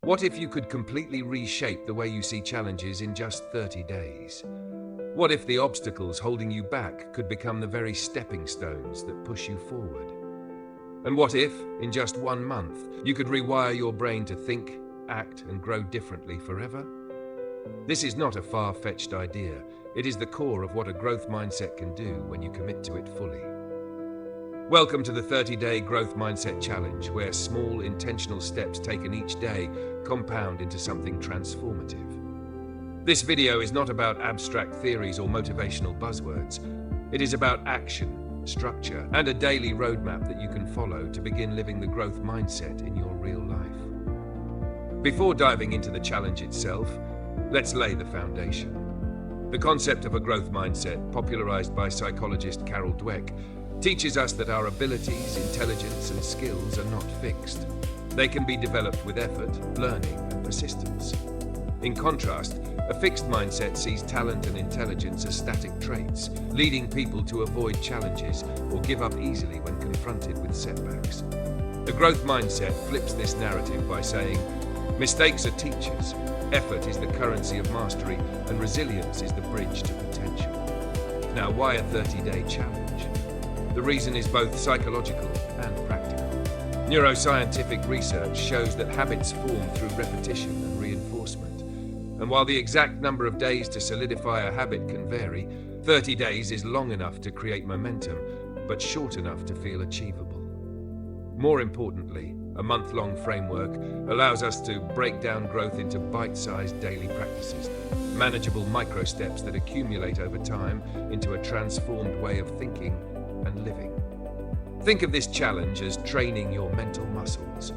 What if you could completely reshape the way you see challenges in just 30 days? What if the obstacles holding you back could become the very stepping stones that push you forward? And what if, in just 1 month, you could rewire your brain to think, act, and grow differently forever? This is not a far-fetched idea. It is the core of what a growth mindset can do when you commit to it fully. Welcome to the 30-Day Growth Mindset Challenge, where small, intentional steps taken each day compound into something transformative. This video is not about abstract theories or motivational buzzwords. It is about action, structure, and a daily roadmap that you can follow to begin living the growth mindset in your real life. Before diving into the challenge itself, let's lay the foundation. The concept of a growth mindset, popularized by psychologist Carol Dweck, teaches us that our abilities, intelligence, and skills are not fixed. They can be developed with effort, learning, and persistence. In contrast, a fixed mindset sees talent and intelligence as static traits, leading people to avoid challenges or give up easily when confronted with setbacks. The growth mindset flips this narrative by saying, mistakes are teachers, effort is the currency of mastery, and resilience is the bridge to potential. Now, why a 30-day challenge? The reason is both psychological and practical. Neuroscientific research shows that habits form through repetition and reinforcement. And while the exact number of days to solidify a habit can vary, 30 days is long enough to create momentum, but short enough to feel achievable. More importantly, a month-long framework allows us to break down growth into bite-sized daily practices, manageable micro-steps that accumulate over time into a transformed way of thinking and living. Think of this challenge as training your mental muscles.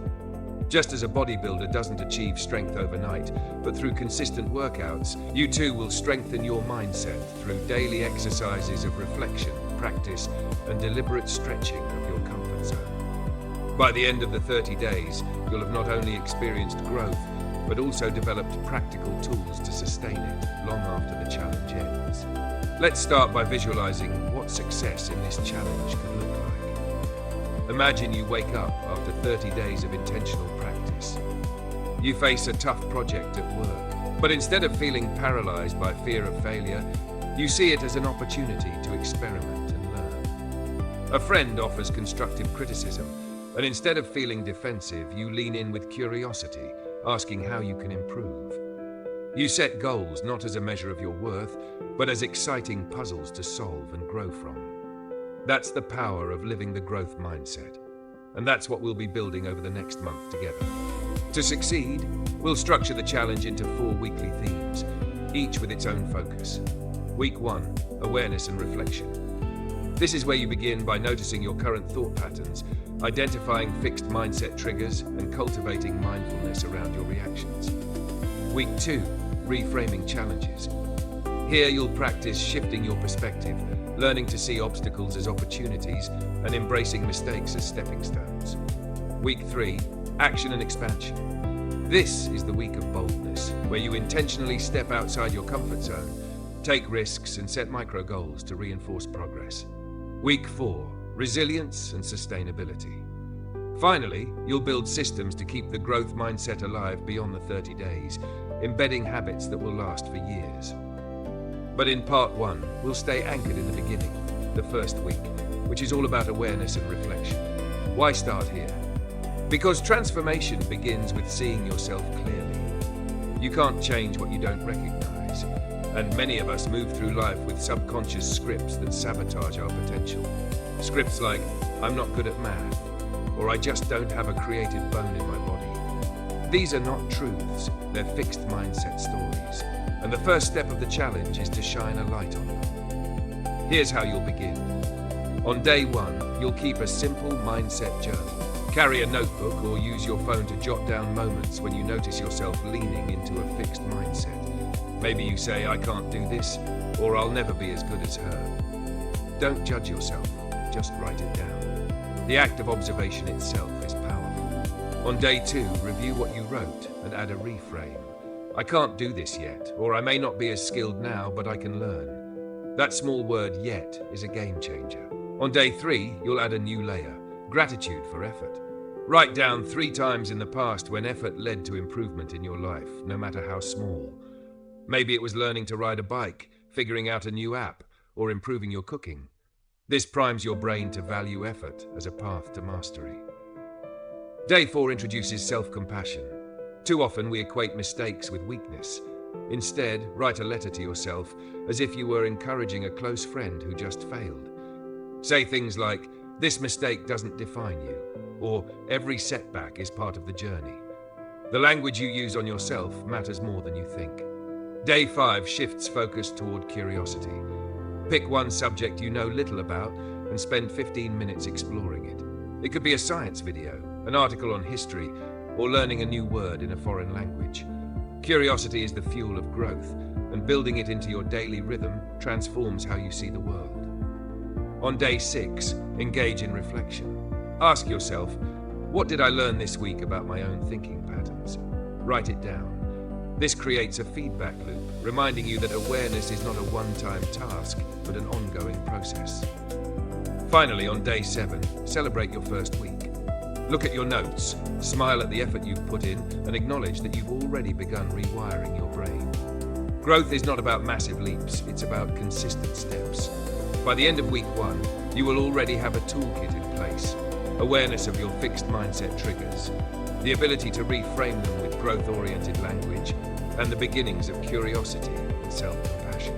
Just as a bodybuilder doesn't achieve strength overnight, but through consistent workouts, you too will strengthen your mindset through daily exercises of reflection, practice, and deliberate stretching of your comfort zone. By the end of the 30 days, you'll have not only experienced growth, but also developed practical tools to sustain it long after the challenge ends. Let's start by visualizing what success in this challenge could look like. Imagine you wake up after 30 days of intentional practice. You face a tough project at work, but instead of feeling paralyzed by fear of failure, you see it as an opportunity to experiment and learn. A friend offers constructive criticism, and instead of feeling defensive, you lean in with curiosity, asking how you can improve. You set goals not as a measure of your worth, but as exciting puzzles to solve and grow from. That's the power of living the growth mindset. And that's what we'll be building over the next month together. To succeed, we'll structure the challenge into 4 weekly themes, each with its own focus. Week 1, awareness and reflection. This is where you begin by noticing your current thought patterns, identifying fixed mindset triggers, and cultivating mindfulness around your reactions. Week 2, reframing challenges. Here you'll practice shifting your perspective, learning to see obstacles as opportunities and embracing mistakes as stepping stones. Week 3, action and expansion. This is the week of boldness, where you intentionally step outside your comfort zone, take risks and set micro goals to reinforce progress. Week 4, resilience and sustainability. Finally, you'll build systems to keep the growth mindset alive beyond the 30 days, embedding habits that will last for years. But in part 1, we'll stay anchored in the beginning, the first week, which is all about awareness and reflection. Why start here? Because transformation begins with seeing yourself clearly. You can't change what you don't recognize, and many of us move through life with subconscious scripts that sabotage our potential. Scripts like, I'm not good at math, or I just don't have a creative bone in my body. These are not truths, they're fixed mindset stories. And the first step of the challenge is to shine a light on them. Here's how you'll begin. On day 1, you'll keep a simple mindset journal. Carry a notebook or use your phone to jot down moments when you notice yourself leaning into a fixed mindset. Maybe you say, I can't do this, or I'll never be as good as her. Don't judge yourself, just write it down. The act of observation itself is powerful. On day 2, review what you wrote and add a reframe. I can't do this yet, or I may not be as skilled now, but I can learn. That small word yet is a game changer. On day 3, you'll add a new layer, gratitude for effort. Write down 3 times in the past when effort led to improvement in your life, no matter how small. Maybe it was learning to ride a bike, figuring out a new app, or improving your cooking. This primes your brain to value effort as a path to mastery. Day 4 introduces self-compassion. Too often we equate mistakes with weakness. Instead, write a letter to yourself as if you were encouraging a close friend who just failed. Say things like, "This mistake doesn't define you," or "Every setback is part of the journey." The language you use on yourself matters more than you think. Day 5 shifts focus toward curiosity. Pick one subject you know little about and spend 15 minutes exploring it. It could be a science video, an article on history, or learning a new word in a foreign language. Curiosity is the fuel of growth, and building it into your daily rhythm transforms how you see the world. On day 6, engage in reflection. Ask yourself, what did I learn this week about my own thinking patterns? Write it down. This creates a feedback loop, reminding you that awareness is not a one-time task, but an ongoing process. Finally, on day 7, celebrate your first week. Look at your notes, smile at the effort you've put in, and acknowledge that you've already begun rewiring your brain. Growth is not about massive leaps, it's about consistent steps. By the end of week 1, you will already have a toolkit in place. Awareness of your fixed mindset triggers, the ability to reframe them with growth-oriented language, and the beginnings of curiosity and self-compassion.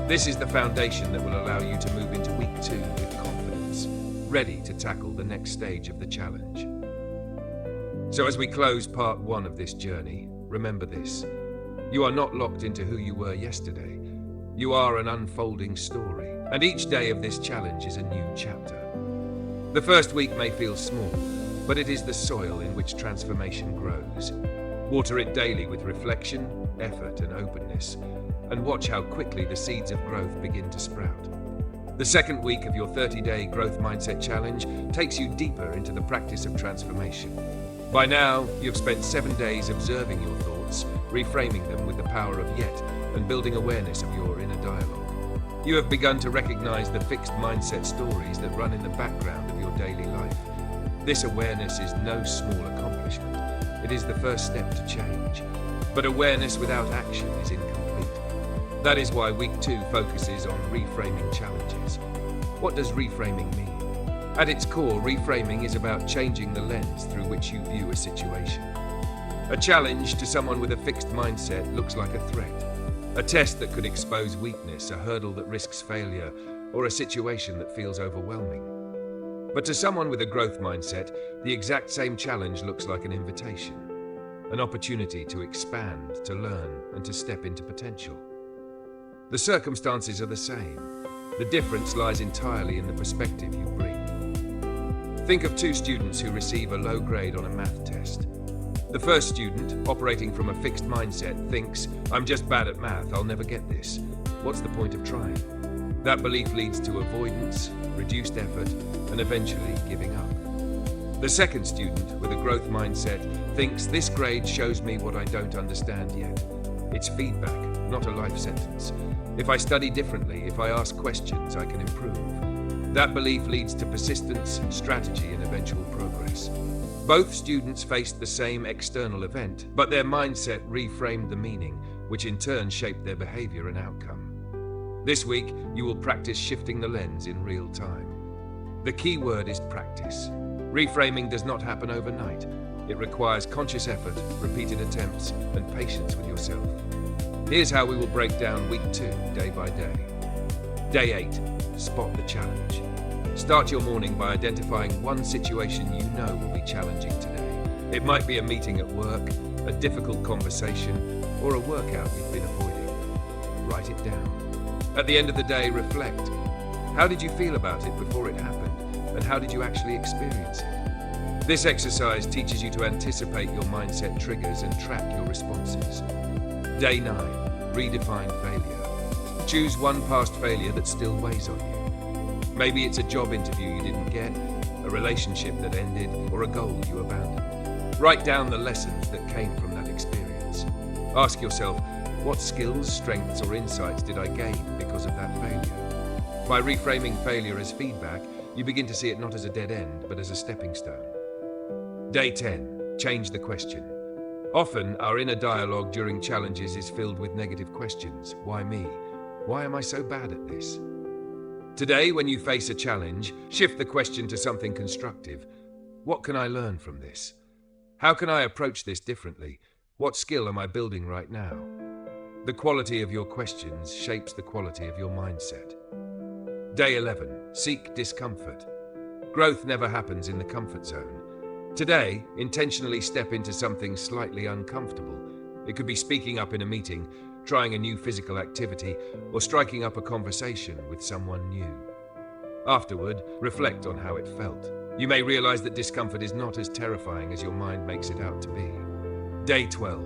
This is the foundation that will allow you to move into week 2 with confidence, ready to tackle the next stage of the challenge. So as we close part 1 of this journey, remember this. You are not locked into who you were yesterday. You are an unfolding story, and each day of this challenge is a new chapter. The first week may feel small, but it is the soil in which transformation grows. Water it daily with reflection, effort, and openness, and watch how quickly the seeds of growth begin to sprout. The second week of your 30-day Growth Mindset Challenge takes you deeper into the practice of transformation. By now, you've spent 7 days observing your thoughts, reframing them with the power of yet, and building awareness of your inner dialogue. You have begun to recognize the fixed mindset stories that run in the background of your daily life. This awareness is no small accomplishment. It is the first step to change. But awareness without action is incomplete. That is why week 2 focuses on reframing challenges. What does reframing mean? At its core, reframing is about changing the lens through which you view a situation. A challenge to someone with a fixed mindset looks like a threat. A test that could expose weakness, a hurdle that risks failure, or a situation that feels overwhelming. But to someone with a growth mindset, the exact same challenge looks like an invitation, an opportunity to expand, to learn, and to step into potential. The circumstances are the same. The difference lies entirely in the perspective you bring. Think of 2 students who receive a low grade on a math test. The first student, operating from a fixed mindset, thinks, "I'm just bad at math, I'll never get this. What's the point of trying?" That belief leads to avoidance, reduced effort, and eventually giving up. The second student, with a growth mindset, thinks, "This grade shows me what I don't understand yet." It's feedback, not a life sentence. If I study differently, if I ask questions, I can improve. That belief leads to persistence, strategy, and eventual progress. Both students faced the same external event, but their mindset reframed the meaning, which in turn shaped their behavior and outcome. This week, you will practice shifting the lens in real time. The key word is practice. Reframing does not happen overnight. It requires conscious effort, repeated attempts, and patience with yourself. Here's how we will break down week 2, day by day. Day 8, spot the challenge. Start your morning by identifying one situation you know will be challenging today. It might be a meeting at work, a difficult conversation, or a workout you've been avoiding. Write it down. At the end of the day, reflect. How did you feel about it before it happened, and how did you actually experience it? This exercise teaches you to anticipate your mindset triggers and track your responses. Day 9, redefine failure. Choose one past failure that still weighs on you. Maybe it's a job interview you didn't get, a relationship that ended, or a goal you abandoned. Write down the lessons that came from that experience. Ask yourself, what skills, strengths, or insights did I gain because of that failure? By reframing failure as feedback, you begin to see it not as a dead end, but as a stepping stone. Day 10. Change the question. Often, our inner dialogue during challenges is filled with negative questions. Why me? Why am I so bad at this? Today, when you face a challenge, shift the question to something constructive. What can I learn from this? How can I approach this differently? What skill am I building right now? The quality of your questions shapes the quality of your mindset. Day 11. Seek discomfort. Growth never happens in the comfort zone. Today, intentionally step into something slightly uncomfortable. It could be speaking up in a meeting, trying a new physical activity, or striking up a conversation with someone new. Afterward, reflect on how it felt. You may realize that discomfort is not as terrifying as your mind makes it out to be. Day 12.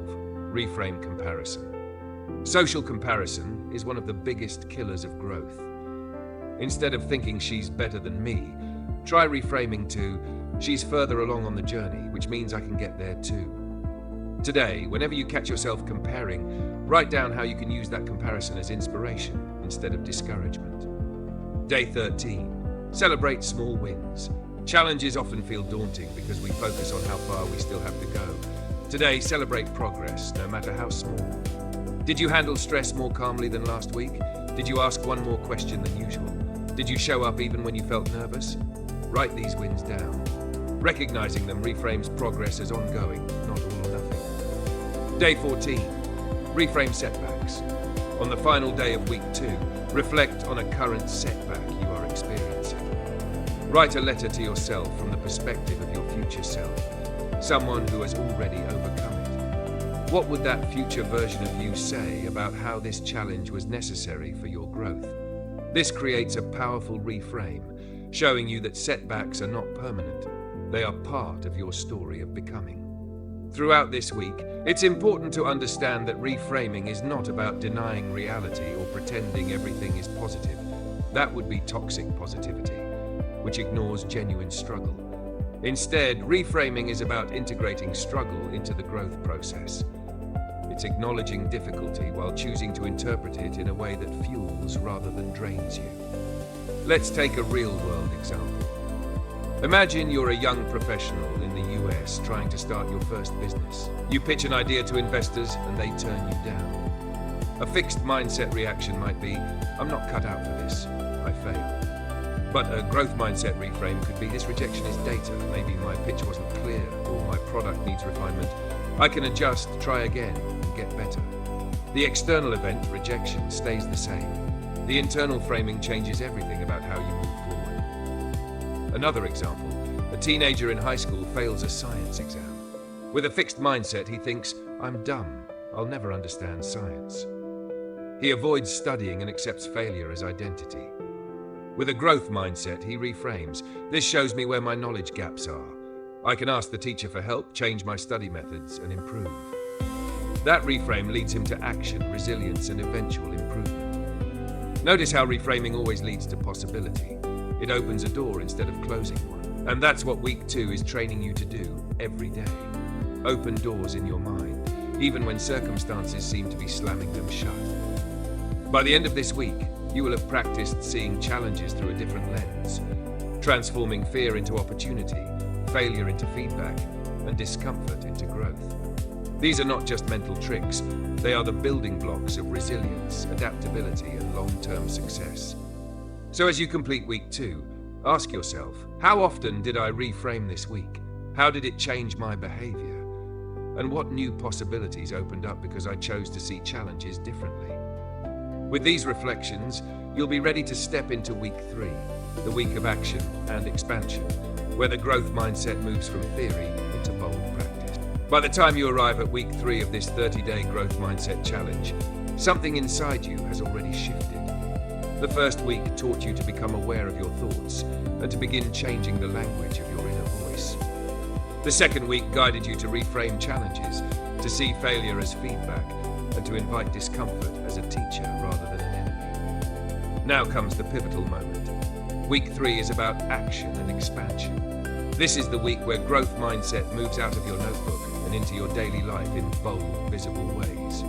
Reframe comparison. Social comparison is one of the biggest killers of growth. Instead of thinking she's better than me, try reframing to, she's further along on the journey, which means I can get there too. Today, whenever you catch yourself comparing, write down how you can use that comparison as inspiration instead of discouragement. Day 13. Celebrate small wins. Challenges often feel daunting because we focus on how far we still have to go. Today, celebrate progress, no matter how small. Did you handle stress more calmly than last week? Did you ask one more question than usual? Did you show up even when you felt nervous? Write these wins down. Recognizing them reframes progress as ongoing, not all or nothing. Day 14. Reframe setbacks. On the final day of week 2, reflect on a current setback you are experiencing. Write a letter to yourself from the perspective of your future self, someone who has already overcome it. What would that future version of you say about how this challenge was necessary for your growth? This creates a powerful reframe, showing you that setbacks are not permanent. They are part of your story of becoming. Throughout this week, it's important to understand that reframing is not about denying reality or pretending everything is positive. That would be toxic positivity, which ignores genuine struggle. Instead, reframing is about integrating struggle into the growth process. It's acknowledging difficulty while choosing to interpret it in a way that fuels rather than drains you. Let's take a real-world example. Imagine you're a young professional in the US trying to start your first business. You pitch an idea to investors and they turn you down. A fixed mindset reaction might be, I'm not cut out for this, I fail. But a growth mindset reframe could be, this rejection is data, maybe my pitch wasn't clear, or my product needs refinement. I can adjust, try again, and get better. The external event, rejection, stays the same. The internal framing changes everything about how you move forward. Another example, a teenager in high school fails a science exam. With a fixed mindset, he thinks, I'm dumb, I'll never understand science. He avoids studying and accepts failure as identity. With a growth mindset, he reframes, this shows me where my knowledge gaps are. I can ask the teacher for help, change my study methods, and improve. That reframe leads him to action, resilience, and eventual improvement. Notice how reframing always leads to possibility. It opens a door instead of closing one. And that's what week 2 is training you to do every day. Open doors in your mind, even when circumstances seem to be slamming them shut. By the end of this week, you will have practiced seeing challenges through a different lens, transforming fear into opportunity, failure into feedback, and discomfort into growth. These are not just mental tricks, they are the building blocks of resilience, adaptability, and long-term success. So as you complete week 2, ask yourself, how often did I reframe this week? How did it change my behavior? And what new possibilities opened up because I chose to see challenges differently? With these reflections, you'll be ready to step into week 3, the week of action and expansion, where the growth mindset moves from theory into bold practice. By the time you arrive at week 3 of this 30-day growth mindset challenge, something inside you has already shifted. The first week taught you to become aware of your thoughts and to begin changing the language of your inner voice. The second week guided you to reframe challenges, to see failure as feedback, and to invite discomfort as a teacher rather than an enemy. Now comes the pivotal moment. Week 3 is about action and expansion. This is the week where growth mindset moves out of your notebook and into your daily life in bold, visible ways.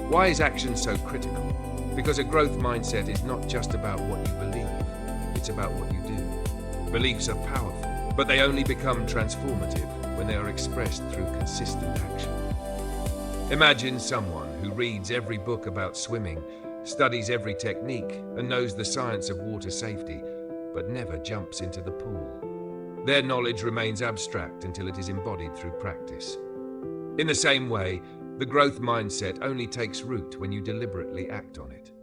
Why is action so critical? Because a growth mindset is not just about what you believe, it's about what you do. Beliefs are powerful, but they only become transformative when they are expressed through consistent action. Imagine someone who reads every book about swimming, studies every technique, and knows the science of water safety, but never jumps into the pool. Their knowledge remains abstract until it is embodied through practice. In the same way, the growth mindset only takes root when you deliberately act on it.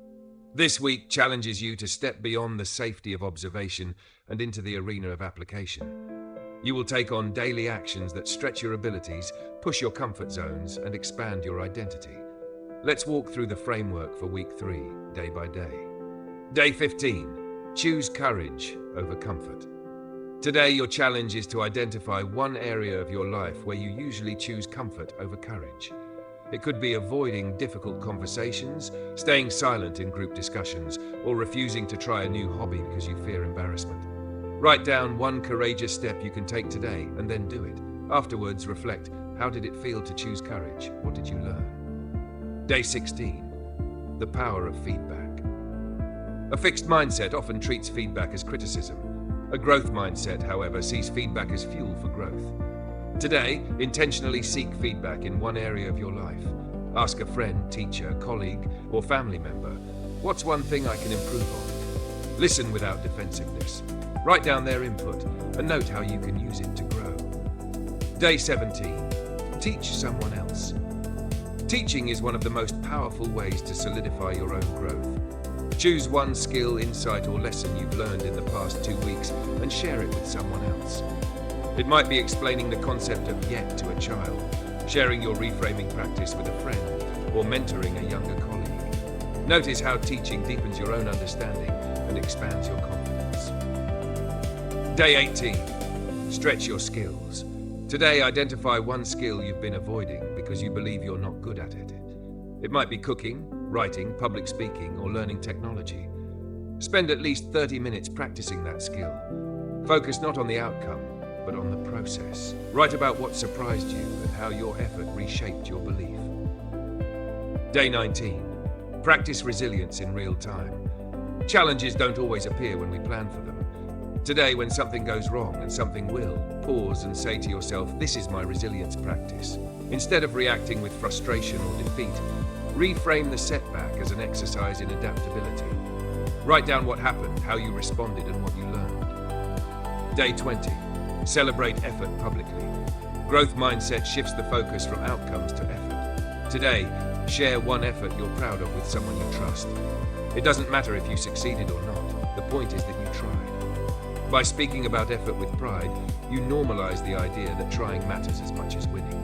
This week challenges you to step beyond the safety of observation and into the arena of application. You will take on daily actions that stretch your abilities, push your comfort zones, and expand your identity. Let's walk through the framework for week 3, day by day. Day 15. Choose courage over comfort. Today, your challenge is to identify one area of your life where you usually choose comfort over courage. It could be avoiding difficult conversations, staying silent in group discussions, or refusing to try a new hobby because you fear embarrassment. Write down one courageous step you can take today and then do it. Afterwards, reflect, how did it feel to choose courage? What did you learn? Day 16. The power of feedback. A fixed mindset often treats feedback as criticism. A growth mindset, however, sees feedback as fuel for growth. Today, intentionally seek feedback in one area of your life. Ask a friend, teacher, colleague, or family member, what's one thing I can improve on? Listen without defensiveness. Write down their input and note how you can use it to grow. Day 17. Teach someone else. Teaching is one of the most powerful ways to solidify your own growth. Choose one skill, insight, or lesson you've learned in the past 2 weeks and share it with someone else. It might be explaining the concept of yet to a child, sharing your reframing practice with a friend, or mentoring a younger colleague. Notice how teaching deepens your own understanding and expands your confidence. Day 18. Stretch your skills. Today, identify one skill you've been avoiding because you believe you're not good at it. It might be cooking, writing, public speaking, or learning technology. Spend at least 30 minutes practicing that skill. Focus not on the outcome, but on the process. Write about what surprised you and how your effort reshaped your belief. Day 19. Practice resilience in real time. Challenges don't always appear when we plan for them. Today, when something goes wrong, and something will, pause and say to yourself, this is my resilience practice. Instead of reacting with frustration or defeat, reframe the setback as an exercise in adaptability. Write down what happened, how you responded, and what you learned. Day 20. Celebrate effort publicly. Growth mindset shifts the focus from outcomes to effort. Today, share one effort you're proud of with someone you trust. It doesn't matter if you succeeded or not. The point is that you tried. By speaking about effort with pride, you normalize the idea that trying matters as much as winning.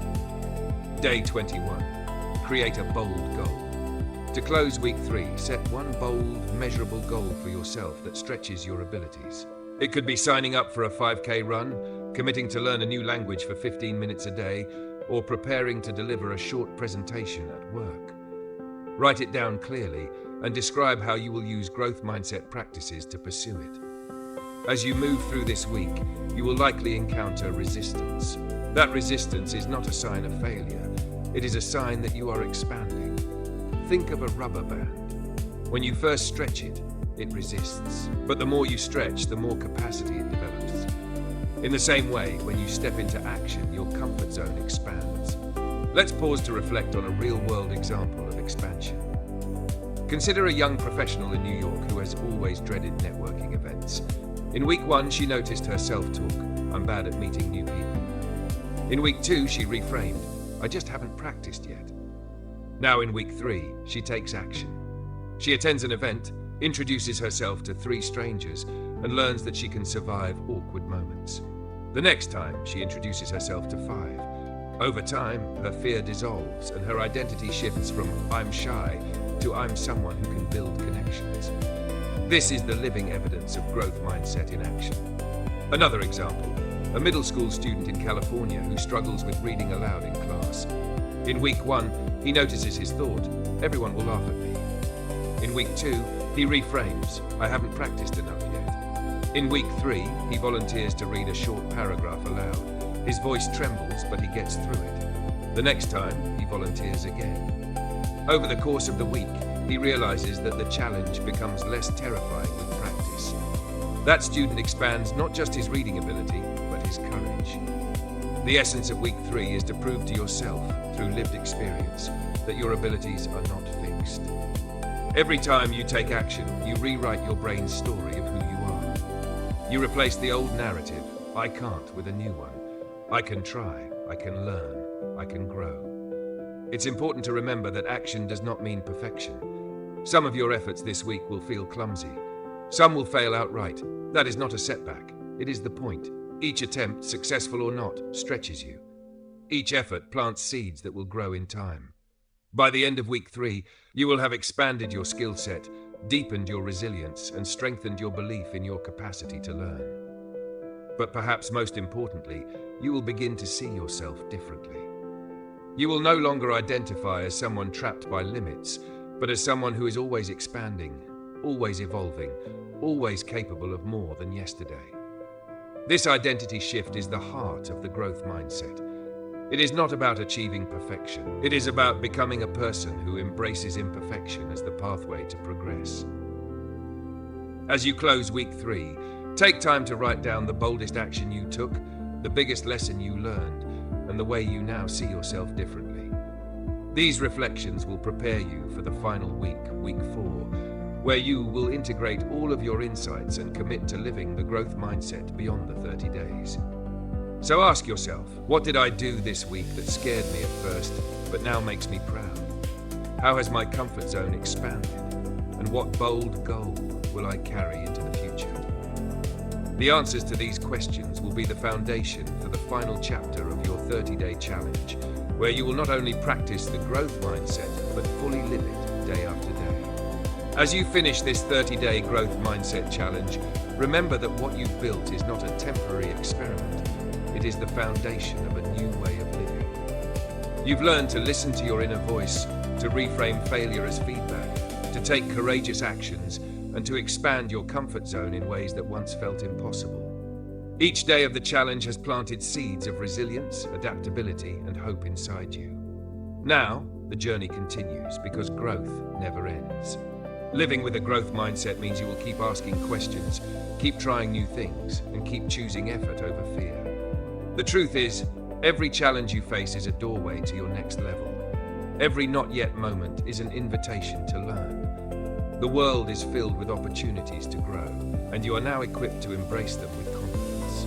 Day 21. Create a bold goal. To close week 3, set one bold, measurable goal for yourself that stretches your abilities. It could be signing up for a 5K run, committing to learn a new language for 15 minutes a day, or preparing to deliver a short presentation at work. Write it down clearly and describe how you will use growth mindset practices to pursue it. As you move through this week, you will likely encounter resistance. That resistance is not a sign of failure. It is a sign that you are expanding. Think of a rubber band. When you first stretch it, it resists. But the more you stretch, the more capacity it develops. In the same way, when you step into action, your comfort zone expands. Let's pause to reflect on a real-world example of expansion. Consider a young professional in New York who has always dreaded networking events. In week 1, she noticed her self-talk. I'm bad at meeting new people. In week 2, she reframed. I just haven't practiced yet. Now in week 3, she takes action. She attends an event, introduces herself to 3 strangers, and learns that she can survive awkward moments. The next time, she introduces herself to 5. Over time, her fear dissolves and her identity shifts from I'm shy to I'm someone who can build connections. This is the living evidence of growth mindset in action. Another example, a middle school student in California who struggles with reading aloud in class. In week 1, he notices his thought, everyone will laugh at me. In week 2, he reframes, I haven't practiced enough yet. In week 3, he volunteers to read a short paragraph aloud. His voice trembles, but he gets through it. The next time, he volunteers again. Over the course of the week, he realizes that the challenge becomes less terrifying with practice. That student expands not just his reading ability, but his courage. The essence of week 3 is to prove to yourself, through lived experience, that your abilities are not fixed. Every time you take action, you rewrite your brain's story of who you are. You replace the old narrative, I can't, with a new one. I can try, I can learn, I can grow. It's important to remember that action does not mean perfection. Some of your efforts this week will feel clumsy. Some will fail outright. That is not a setback. It is the point. Each attempt, successful or not, stretches you. Each effort plants seeds that will grow in time. By the end of week 3, you will have expanded your skill set, deepened your resilience, and strengthened your belief in your capacity to learn. But perhaps most importantly, you will begin to see yourself differently. You will no longer identify as someone trapped by limits, but as someone who is always expanding, always evolving, always capable of more than yesterday. This identity shift is the heart of the growth mindset. It is not about achieving perfection. It is about becoming a person who embraces imperfection as the pathway to progress. As you close week 3, take time to write down the boldest action you took, the biggest lesson you learned, and the way you now see yourself differently. These reflections will prepare you for the final week, week 4, where you will integrate all of your insights and commit to living the growth mindset beyond the 30 days. So ask yourself, what did I do this week that scared me at first, but now makes me proud? How has my comfort zone expanded? And what bold goal will I carry into the future? The answers to these questions will be the foundation for the final chapter of your 30-day challenge, where you will not only practice the growth mindset, but fully live it day after day. As you finish this 30-day growth mindset challenge, remember that what you've built is not a temporary experiment. It is the foundation of a new way of living. You've learned to listen to your inner voice, to reframe failure as feedback, to take courageous actions, and to expand your comfort zone in ways that once felt impossible. Each day of the challenge has planted seeds of resilience, adaptability, and hope inside you. Now, the journey continues because growth never ends. Living with a growth mindset means you will keep asking questions, keep trying new things, and keep choosing effort over fear. The truth is, every challenge you face is a doorway to your next level. Every not yet moment is an invitation to learn. The world is filled with opportunities to grow, and you are now equipped to embrace them with confidence.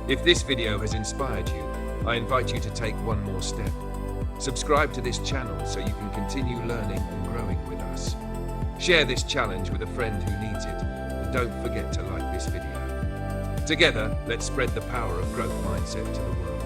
If this video has inspired you, I invite you to take one more step. Subscribe to this channel so you can continue learning and growing with us. Share this challenge with a friend who needs it, and don't forget to like this video. Together, let's spread the power of growth mindset to the world.